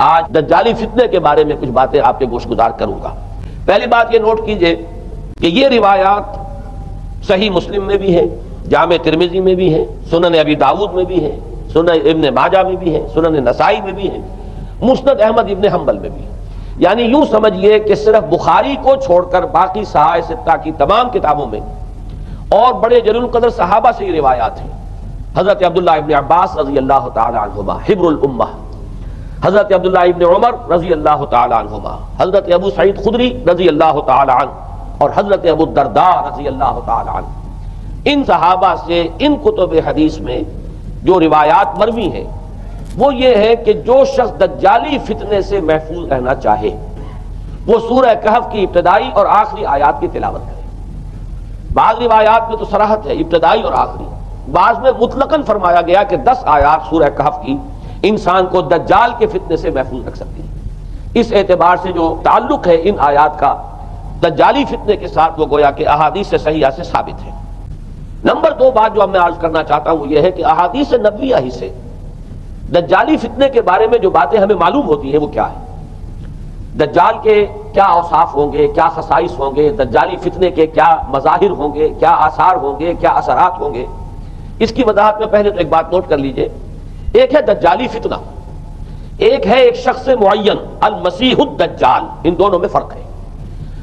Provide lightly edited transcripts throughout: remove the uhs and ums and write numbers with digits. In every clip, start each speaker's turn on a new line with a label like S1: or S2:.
S1: آج دجالی فتنے کے بارے میں کچھ باتیں آپ کے گوش گزار کروں گا۔ پہلی بات یہ نوٹ کیجئے کہ یہ روایات صحیح مسلم میں بھی ہیں، جامع ترمذی میں بھی ہیں، سنن ابی داؤد میں بھی ہیں، سنن ابن ماجہ میں بھی ہیں، سنن نسائی میں بھی ہیں، مسند احمد ابن حنبل میں بھی ہیں۔ یعنی یوں سمجھئے کہ صرف بخاری کو چھوڑ کر باقی صحاح ستہ کی تمام کتابوں میں اور بڑے جلیل القدر صحابہ سے یہ روایات ہیں۔ حضرت عبداللہ ابن عباس رضی اللہ تعالی عنہما حبر الامہ، حضرت عبداللہ ابن عمر رضی اللہ تعالی عنہما، حضرت ابو سعید خدری رضی اللہ تعالی عنہ اور حضرت ابو الدرداء رضی اللہ تعالی عنہ، ان صحابہ سے ان کتب حدیث میں جو روایات مروی ہیں وہ یہ ہے کہ جو شخص دجالی فتنے سے محفوظ رہنا چاہے وہ سورہ کہف کی ابتدائی اور آخری آیات کی تلاوت کرے۔ بعض روایات میں تو صراحت ہے ابتدائی اور آخری، بعض میں مطلقاً فرمایا گیا کہ 10 آیات سورہ کہف کی انسان کو دجال کے فتنے سے محفوظ رکھ سکتی ہے۔ اس اعتبار سے جو تعلق ہے ان آیات کا دجالی فتنے کے ساتھ وہ گویا کہ احادیث صحیحہ سے ثابت ہے۔ نمبر 2 بات جو میں عرض کرنا چاہتا ہوں وہ یہ ہے کہ احادیث نبویہ ہی سے دجالی فتنے کے بارے میں جو باتیں ہمیں معلوم ہوتی ہیں وہ کیا ہے، دجال کے کیا اوصاف ہوں گے، کیا خصائص ہوں گے، دجالی فتنے کے کیا مظاہر ہوں گے، کیا آثار ہوں گے، کیا اثرات ہوں گے۔ اس کی وضاحت میں پہلے تو ایک بات نوٹ کر لیجئے، ایک ہے دجالی فتنہ، ایک ہے ایک شخص معین المسیح الدجال، ان دونوں میں فرق ہے۔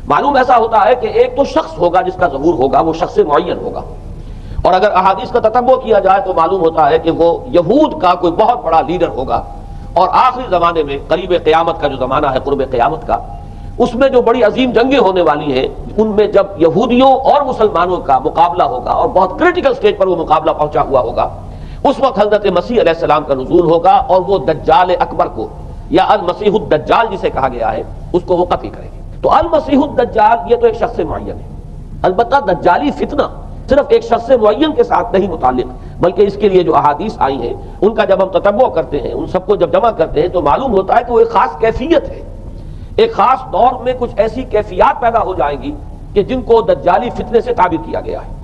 S1: معلوم ایسا ہوتا ہے کہ ایک تو شخص ہوگا جس کا ظہور ہوگا، وہ شخص معین ہوگا، اور اگر احادیث کا تتبع کیا جائے تو معلوم ہوتا ہے کہ وہ یہود کا کوئی بہت بڑا لیڈر ہوگا، اور آخری زمانے میں قریب قیامت کا جو زمانہ ہے، قرب قیامت کا، اس میں جو بڑی عظیم جنگیں ہونے والی ہیں، ان میں جب یہودیوں اور مسلمانوں کا مقابلہ ہوگا اور بہت کریٹیکل سٹیج پر وہ مقابلہ پہنچا ہوا ہوگا، اس وقت حضرت مسیح علیہ السلام کا نزول ہوگا اور وہ دجال اکبر کو یا المسیح الدجال جسے کہا گیا ہے اس کو وہ قتل کریں گے۔ تو المسیح الدجال یہ تو ایک شخص معین ہے۔ البتہ دجالی فتنہ صرف ایک شخص معین کے ساتھ نہیں متعلق، بلکہ اس کے لیے جو احادیث آئی ہیں ان کا جب ہم تتبع کرتے ہیں، ان سب کو جب جمع کرتے ہیں تو معلوم ہوتا ہے کہ وہ ایک خاص کیفیت ہے، ایک خاص دور میں کچھ ایسی کیفیات پیدا ہو جائیں گی کہ جن کو دجالی فتنے سے تعبیر کیا گیا ہے۔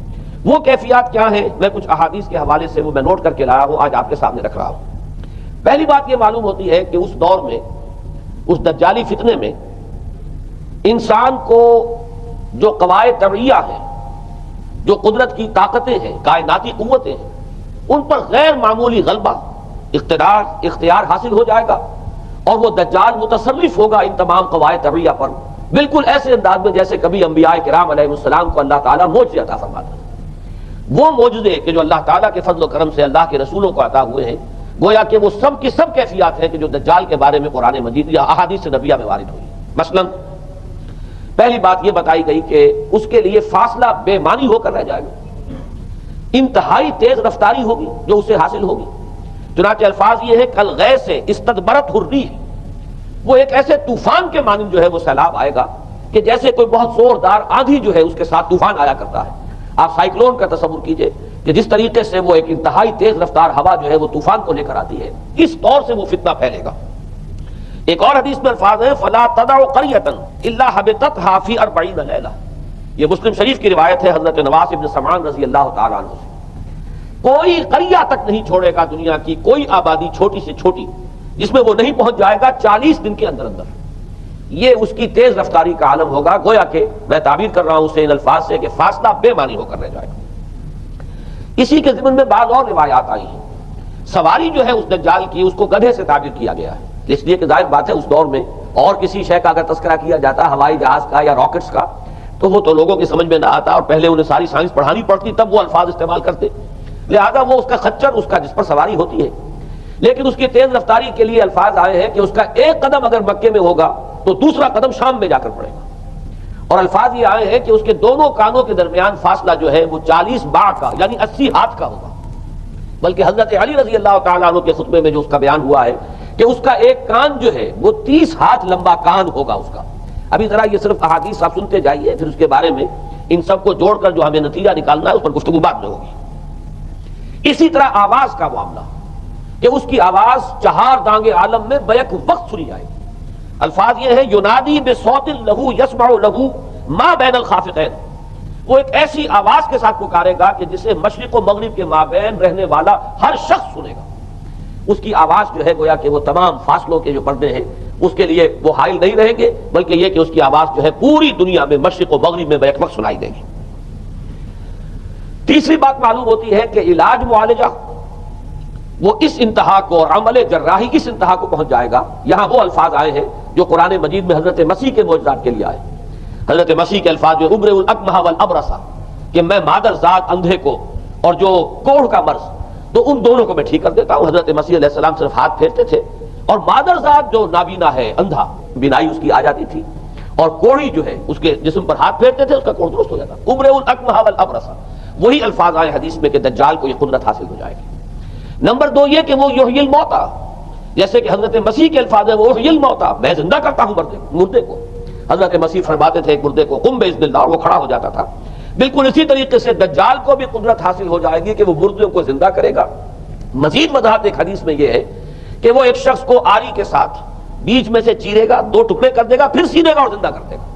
S1: وہ کیفیات کیا ہیں، میں کچھ احادیث کے حوالے سے وہ میں نوٹ کر کے لایا ہوں، آج آپ کے سامنے رکھ رہا ہوں۔ پہلی بات یہ معلوم ہوتی ہے کہ اس دور میں، اس دجالی فتنے میں، انسان کو جو قواعد طبعیہ ہیں، جو قدرت کی طاقتیں ہیں، کائناتی قوتیں ہیں، ان پر غیر معمولی غلبہ، اختیار حاصل ہو جائے گا، اور وہ دجال متصرف ہوگا ان تمام قواعد طبعیہ پر، بالکل ایسے انداز میں جیسے کبھی انبیاء کرام علیہ السلام کو اللہ تعالیٰ معجزے عطا فرماتا ہے۔ وہ معجزے کہ جو اللہ تعالیٰ کے فضل و کرم سے اللہ کے رسولوں کو عطا ہوئے ہیں، گویا کہ وہ سب کی سب کیفیات ہیں کہ جو دجال کے بارے میں قرآن مجید یا احادیث نبویہ میں وارد ہوئی۔ مثلاً پہلی بات یہ بتائی گئی کہ اس کے لیے فاصلہ بے معنی ہو کر رہ جائے گا، انتہائی تیز رفتاری ہوگی جو اسے حاصل ہوگی۔ چنانچہ الفاظ یہ ہے کل غیث سے استدبرت الریح، وہ ایک ایسے طوفان کے مانند جو ہے وہ سیلاب آئے گا کہ جیسے کوئی بہت زوردار آندھی جو ہے اس کے ساتھ طوفان آیا کرتا ہے۔ آپ سائیکلون کا تصور کیجئے کہ جس طریقے سے وہ ایک انتہائی تیز رفتار ہوا جو ہے وہ طوفان کو لے کر آتی ہے، اس طور سے وہ فتنہ پھیلے گا۔ ایک اور حدیث میں الفاظ ہے فلا تدع قریۃ الا حبطتها فی 40 لیلہ، یہ مسلم شریف کی روایت ہے حضرت نواس بن سمعان رضی اللہ تعالیٰ عنہ سے۔ کوئی قریہ تک نہیں چھوڑے گا دنیا کی کوئی آبادی چھوٹی سے چھوٹی جس میں وہ نہیں پہنچ جائے گا 40 دن کے اندر اندر۔ یہ اس کی تیز رفتاری کا عالم ہوگا، گویا کہ میں تعبیر کر رہا ہوں اسے ان الفاظ سے کہ فاصلہ بے معنی ہو کر رہ جائے گا۔ اسی کے ضمن میں بعض اور روایات آئی ہیں۔ سواری جو ہے اس دجال کی اس کو گدھے سے تعبیر کیا گیا ہے، اس لیے کہ ظاہر بات ہے اس دور میں اور کسی شے کا اگر تذکرہ کیا جاتا ہوائی جہاز کا یا راکٹس کا تو وہ تو لوگوں کی سمجھ میں نہ آتا، اور پہلے انہیں ساری سائنس پڑھانی پڑتی تب وہ الفاظ استعمال کرتے، لہذا وہ اس کا خچر، اس کا جس پر سواری ہوتی ہے، لیکن اس کی تیز رفتاری کے لیے الفاظ آئے ہیں کہ اس کا ایک قدم اگر مکے میں ہوگا تو دوسرا قدم شام میں جا کر پڑے گا، اور الفاظ یہ آئے ہیں کہ اس کے دونوں کانوں کے درمیان فاصلہ جو ہے وہ 40 باع کا یعنی 80 ہاتھ کا ہوگا۔ بلکہ حضرت علی رضی اللہ تعالیٰ عنہ کے خطبے میں جو اس کا بیان ہوا ہے کہ اس کا ایک کان جو ہے وہ 30 ہاتھ لمبا کان ہوگا اس کا۔ ابھی ذرا یہ صرف احادیث آپ سنتے جائیے، پھر اس کے بارے میں ان سب کو جوڑ کر جو ہمیں نتیجہ نکالنا ہے اس پر گفتگو بعد میں ہوگی۔ اسی طرح آواز کا معاملہ کہ اس کی آواز 4 دانگ عالم میں بیک وقت سنی جائے گی۔ الفاظ یہ ہے ینادی بصوت لہو یسمع لہو ما بین الخافقین، وہ ایک ایسی آواز کے ساتھ پکارے گا کہ جسے مشرق و مغرب کے مابین رہنے والا ہر شخص سنے گا۔ اس کی آواز جو ہے گویا کہ وہ تمام فاصلوں کے جو پردے ہیں اس کے لیے وہ حائل نہیں رہیں گے، بلکہ یہ کہ اس کی آواز جو ہے پوری دنیا میں مشرق و مغرب میں بیک وقت سنائی دے گی۔ تیسری بات معلوم ہوتی ہے کہ علاج معالجہ وہ اس انتہا کو اور عمل جراحی اس انتہا کو پہنچ جائے گا، یہاں وہ الفاظ آئے ہیں جو قرآن مجید میں حضرت مسیح کے معجزات کے لیے آئے۔ حضرت مسیح کے الفاظ جو ابرئ الاکمہ والابرص، کہ میں مادر ذات اندھے کو اور جو کوڑھ کا مرض، تو ان دونوں کو میں ٹھیک کر دیتا ہوں۔ حضرت مسیح علیہ السلام صرف ہاتھ پھیرتے تھے اور مادر ذات جو نابینا ہے، اندھا، بینائی اس کی آ جاتی تھی، اور کوڑھی جو ہے اس کے جسم پر ہاتھ پھیرتے تھے، اس کا کوڑھ درست ہو جاتا۔ ابرئ الاکمہ والابرص، وہی الفاظ آئے حدیث میں کہ دجال کو یہ قدرت حاصل ہو جائے گی۔ نمبر 2 یہ کہ وہ یحیی الموتیٰ، جیسے کہ حضرت مسیح کے الفاظ ہیں وہ یحیی الموتیٰ، میں زندہ کرتا ہوں مردے کو۔ حضرت مسیح فرماتے تھے ایک مردے کو قم باذن اللہ، اور وہ کھڑا ہو جاتا تھا۔ بالکل اسی طریقے سے دجال کو بھی قدرت حاصل ہو جائے گی کہ وہ مردوں کو زندہ کرے گا۔ مزید وضاحت ایک حدیث میں یہ ہے کہ وہ ایک شخص کو آری کے ساتھ بیچ میں سے چیرے گا، 2 ٹکڑے کر دے گا، پھر سینے گا اور زندہ کر دے گا۔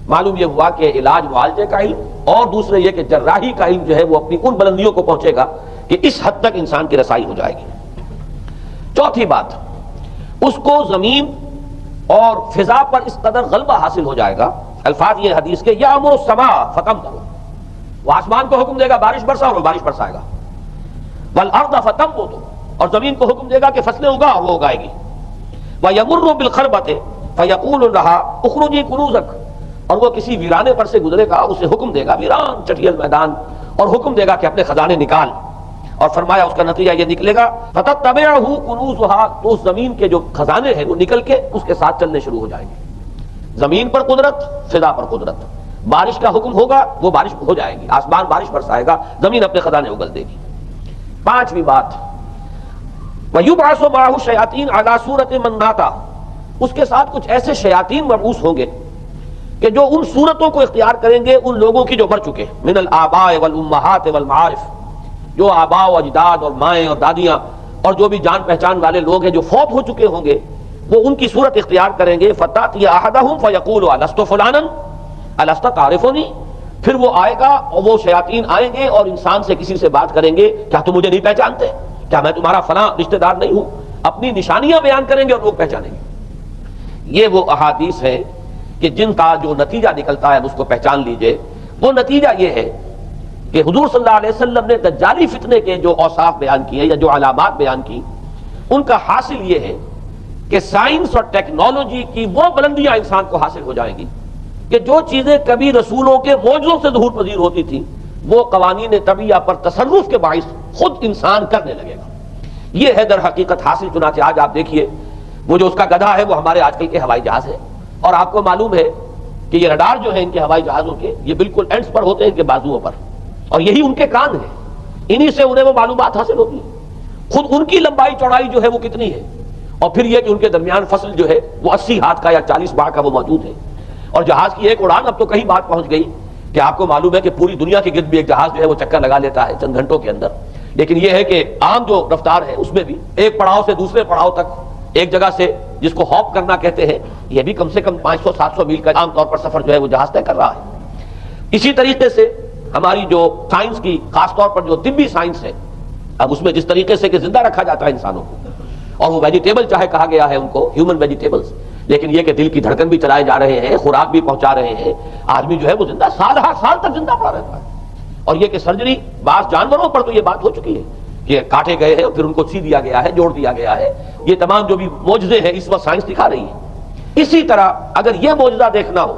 S1: معلوم یہ ہوا کہ علاج معالجے کا علم، اور دوسرے یہ کہ جراحی کا علم جو ہے وہ اپنی ان بلندیوں کو پہنچے گا کہ اس حد تک انسان کی رسائی ہو جائے گی۔ چوتھی بات، اس کو زمین اور فضا پر اس قدر غلبہ حاصل ہو جائے گا، الفاظ یہ حدیث کے یامر السماء فتمطر، وہ آسمان کو حکم دے گا بارش برسا اور وہ بارش برسائے گا، والارض فتنبت، اور زمین کو حکم دے گا کہ فصلیں اگا اور وہ اگائے گی، ویمر بالخربۃ فیقول لها اخرجی کنوزک، اور وہ کسی ویرانے پر سے گزرے گا، اسے حکم دے گا، ویران چٹیل میدان، اور حکم دے گا کہ اپنے خزانے نکال، اور فرمایا اس کا نتیجہ یہ نکلے گا فتتبعہ کنوزها، تو اس زمین کے جو خزانے ہیں وہ نکل کے اس کے ساتھ چلنے شروع ہو جائیں گے۔ زمین پر قدرت، فضا پر قدرت، بارش کا حکم ہوگا وہ بارش ہو جائے گی، آسمان بارش برسائے گا، زمین اپنے خزانے اگل دے گی۔ پانچویں بات، وَيُبْعَثُ مَعَهُ الشَّيَاطِينُ عَلَى صُورَةٍ مَنْ نَاطَ، اس کے ساتھ کچھ ایسے شیاطین مبعوث ہوں گے کہ جو ان صورتوں کو اختیار کریں گے ان لوگوں کی جو مر چکے، من الآباء والأمہات والمعارف، جو آباء و اجداد اور مائیں اور دادیاں اور جو بھی جان پہچان والے لوگ ہیں جو فوت ہو چکے ہوں گے، وہ ان کی صورت اختیار کریں گے۔ فَتَأْتِيَ أَحَدَهُمْ فَيَقُولُ أَلَسْتُ فُلَانًا أَلَسْتَ تَعْرِفُنِي، پھر وہ آئے گا اور وہ شیاطین آئیں گے اور انسان سے کسی سے بات کریں گے، کیا تم مجھے نہیں پہچانتے؟ کیا میں تمہارا فلاں رشتہ دار نہیں ہوں؟ اپنی نشانیاں بیان کریں گے اور لوگ پہچانیں گے۔ یہ وہ احادیث ہے کہ جن کا جو نتیجہ نکلتا ہے اس کو پہچان لیجئے۔ وہ نتیجہ یہ ہے کہ حضور صلی اللہ علیہ وسلم نے دجالی فتنے کے جو اوصاف بیان کیے یا جو علامات بیان کی، ان کا حاصل یہ ہے کہ سائنس اور ٹیکنالوجی کی وہ بلندیاں انسان کو حاصل ہو جائیں گی کہ جو چیزیں کبھی رسولوں کے معجزوں سے ظہور پذیر ہوتی تھی، وہ قوانین طبیعہ پر تصرف کے باعث خود انسان کرنے لگے گا۔ یہ ہے در حقیقت حاصل۔ چنانچہ آج آپ دیکھیے وہ جو اس کا گدھا ہے وہ ہمارے آج کل کے ہوائی جہاز ہے، اور آپ کو معلوم ہے کہ یہ رڈار جو ہے ان کے ہوائی جہازوں کے، یہ بالکل اینڈز پر ہوتے ہیں ان کے بازوؤں پر، اور یہی ان کے کان ہیں، انہی سے انہیں وہ معلومات حاصل ہوتی ہیں۔ خود ان کی لمبائی چوڑائی جو ہے وہ کتنی ہے، اور پھر یہ کہ ان کے درمیان فصل جو ہے وہ 80 ہاتھ کا یا 40 بار کا وہ موجود ہے، اور جہاز کی ایک اڑان اب تو کہیں بات پہنچ گئی کہ آپ کو معلوم ہے کہ پوری دنیا کے گرد بھی ایک جہاز جو ہے وہ چکر لگا لیتا ہے چند گھنٹوں کے اندر۔ لیکن یہ ہے کہ عام جو رفتار ہے اس میں بھی ایک پڑاؤ سے دوسرے پڑاؤ تک، ایک جگہ سے جس کو ہاپ کرنا کہتے ہیں، یہ بھی کم سے کم 500-700 میل کا عام طور پر سفر جو ہے وہ جہاز طے کر رہا ہے۔ اسی طریقے سے ہماری جو سائنس کی، خاص طور پر جو طبی سائنس ہے، اب اس میں جس طریقے سے کہ زندہ رکھا جاتا ہے انسانوں کو، اور وہ ویجیٹیبل چاہے کہا گیا ہے ان کو ہیومن ویجیٹیبلز، لیکن یہ کہ دل کی دھڑکن بھی چلائے جا رہے ہیں، خوراک بھی پہنچا رہے ہیں، آدمی جو ہے وہ زندہ سال ہر سال تک زندہ پڑا رہتا ہے۔ اور یہ کہ سرجری بعض جانوروں پر تو یہ بات ہو چکی ہے کہ کاٹے گئے ہیں اور پھر ان کو سی دیا گیا ہے، جوڑ دیا گیا ہے۔ یہ تمام جو بھی معجزے ہیں اس وقت سائنس دکھا رہی ہے۔ اسی طرح اگر یہ معجزہ دیکھنا ہو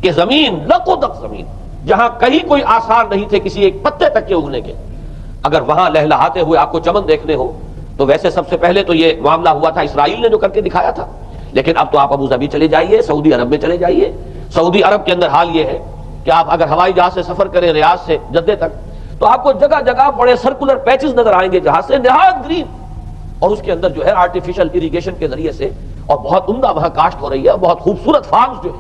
S1: کہ زمین لقدق زمین، جہاں کہیں کوئی آثار نہیں تھے کسی ایک پتے تک کے اگنے کے، اگر وہاں لہلہاتے ہوئے آپ کو چمن دیکھنے ہو تو ویسے سب سے پہلے تو یہ معاملہ ہوا تھا اسرائیل نے جو کر کے دکھایا تھا، لیکن اب تو آپ ابو ظبی چلے جائیے، سعودی عرب میں چلے جائیے۔ سعودی عرب کے اندر حال یہ ہے کہ آپ اگر ہوائی جہاز سے سفر کریں ریاض سے جدے تک تو آپ کو جگہ جگہ بڑے سرکولر پیچز نظر آئیں گے جہاز سے، نہایت گرین، اور اس کے اندر جو ہے آرٹیفیشل اریگیشن کے ذریعے سے اور بہت عمدہ وہاں کاشت ہو رہی ہے، بہت خوبصورت فارمز جو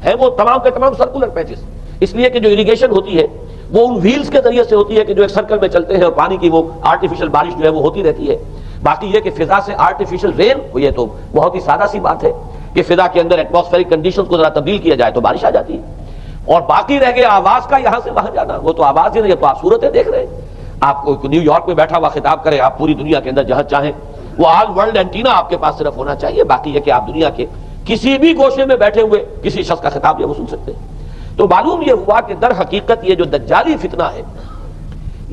S1: ہیں وہ تمام کے تمام سرکولر پیچز، اس لیے کہ جو اریگیشن ہوتی ہے وہ ان ویلز کے ذریعے سے ہوتی ہے کہ جو ایک سرکل میں چلتے ہیں اور پانی کی وہ آرٹیفیشل بارش جو ہے وہ ہوتی رہتی ہے۔ باقی یہ کہ فضا سے آرٹیفیشل رین، یہ تو بہت ہی سادہ سی بات ہے کہ فضا کے اندر ایٹماسفیرک کنڈیشنز کو ذرا تبدیل کیا جائے تو بارش آ جاتی ہے۔ اور باقی رہ گیا آواز کا یہاں سے وہاں جانا، وہ تو آواز ہی نہیں، تو آپ صورتیں دیکھ رہے ہیں۔ آپ کو نیو یارک میں بیٹھا ہوا خطاب کرے، آپ پوری دنیا کے اندر جہاں چاہیں وہ آل ورلڈ اینٹینا آپ کے پاس صرف ہونا چاہیے، باقی یہ کہ آپ دنیا کے کسی بھی گوشے میں بیٹھے ہوئے کسی شخص کا خطاب یہ وہ سن سکتے ہیں۔ تو معلوم یہ ہوا کہ در حقیقت یہ جو دجالی فتنہ ہے،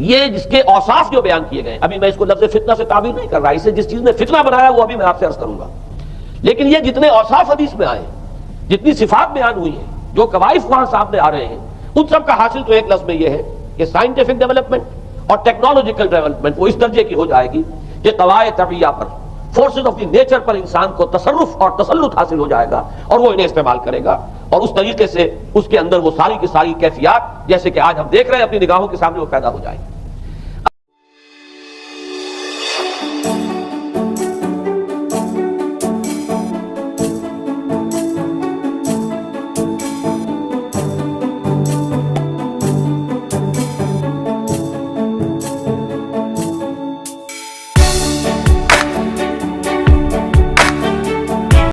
S1: یہ جس کے اوصاف جو بیان کیے گئے، ابھی میں اس کو لفظ فتنہ سے تعبیر نہیں کر رہا، اسے جس چیز نے فتنہ بنایا وہ ابھی میں آپ سے عرض کروں گا، لیکن یہ جتنے اوصاف حدیث میں آئے، جتنی صفات بیان ہوئی ہیں، جو کوائف وہاں سامنے آ رہے ہیں، ان سب کا حاصل تو ایک لفظ میں یہ ہے کہ سائنٹیفک ڈیولپمنٹ اور ٹیکنالوجیکل ڈیولپمنٹ وہ اس درجے کی ہو جائے گی کہ قواعد طبیعیہ پر، فورسز آف دی نیچر پر انسان کو تصرف اور تسلط حاصل ہو جائے گا، اور وہ انہیں استعمال کرے گا، اور اس طریقے سے اس کے اندر وہ ساری کی ساری کیفیات جیسے کہ آج ہم دیکھ رہے ہیں اپنی نگاہوں کے سامنے وہ پیدا ہو جائیں گی۔